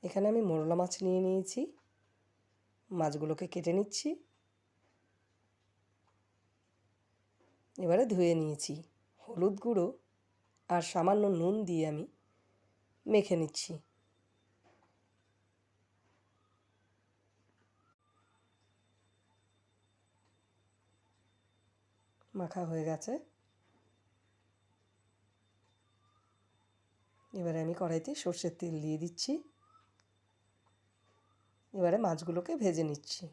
এখানে আমি মোরলা মাছ নিয়ে নিয়েছি। মাছগুলোকে কেটে নিচ্ছি। এবারে ধুয়ে নিয়েছি। হলুদ গুঁড়ো আর সামান্য নুন দিয়ে আমি মেখে নিচ্ছি। মাখা হয়ে গেছে। এবারে আমি কড়াইতে সর্ষের তেল দিয়ে দিচ্ছি। এবারে মাছগুলোকে ভেজে নিচ্ছি।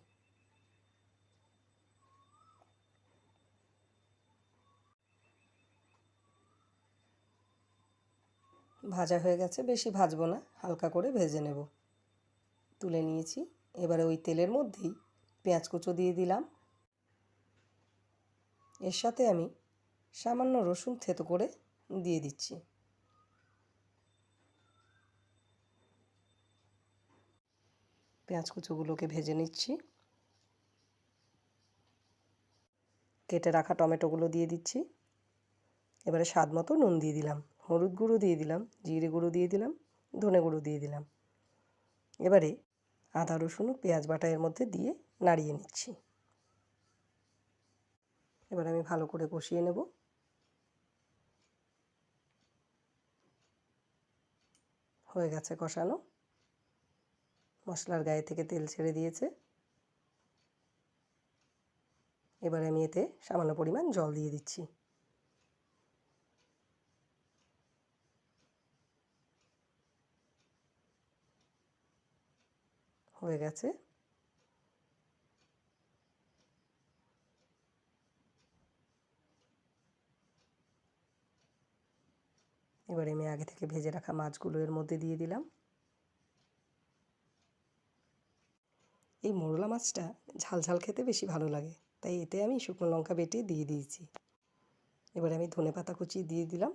ভাজা হয়ে গেছে, বেশি ভাজবো না, হালকা করে ভেজে নেব। তুলে নিয়েছি। এবারে ওই তেলের মধ্যেই পেঁয়াজ কুচো দিয়ে দিলাম। এর সাথে আমি সামান্য রসুন থেতো করে দিয়ে দিচ্ছি। পেঁয়াজ কুচোগুলোকে ভেজে নিচ্ছি। কেটে রাখা টমেটোগুলো দিয়ে দিচ্ছি। এবারে স্বাদ মতো নুন দিয়ে দিলাম, হলুদ গুঁড়ো দিয়ে দিলাম, জিরে গুঁড়ো দিয়ে দিলাম, ধনে গুঁড়ো দিয়ে দিলাম। এবারে আদা রসুন ও পেঁয়াজ বাটা এর মধ্যে দিয়ে নাড়িয়ে নিচ্ছি। এবার আমি ভালো করে কষিয়ে নেব। হয়ে গেছে কষানো। মশলার গায়ে থেকে তেল ছেড়ে দিয়েছে। এবারে আমি এতে সামান্য পরিমাণ জল দিয়ে দিচ্ছি। হয়ে গেছে। এবারে আমি আগে থেকে ভেজে রাখা মাছগুলো এর মধ্যে দিয়ে দিলাম। এই মোরলা মাছটা ঝাল ঝাল খেতে বেশি ভালো লাগে, তাই এতে আমি শুকনো লঙ্কা বেটে দিয়ে দিয়েছি। এবারে আমি ধনেপাতা কুচি দিয়ে দিলাম।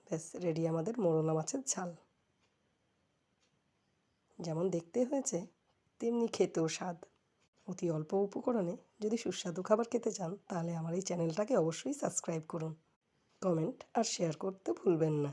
ব্যাস রেডি আমাদের মোরলা মাছের ঝাল। যেমন দেখতে হয়েছে তেমনি খেতেও স্বাদ। অতি অল্প উপকরণে যদি সুস্বাদু খাবার খেতে চান তাহলে আমার এই চ্যানেলটাকে অবশ্যই সাবস্ক্রাইব করুন। কমেন্ট আর শেয়ার করতে ভুলবেন না।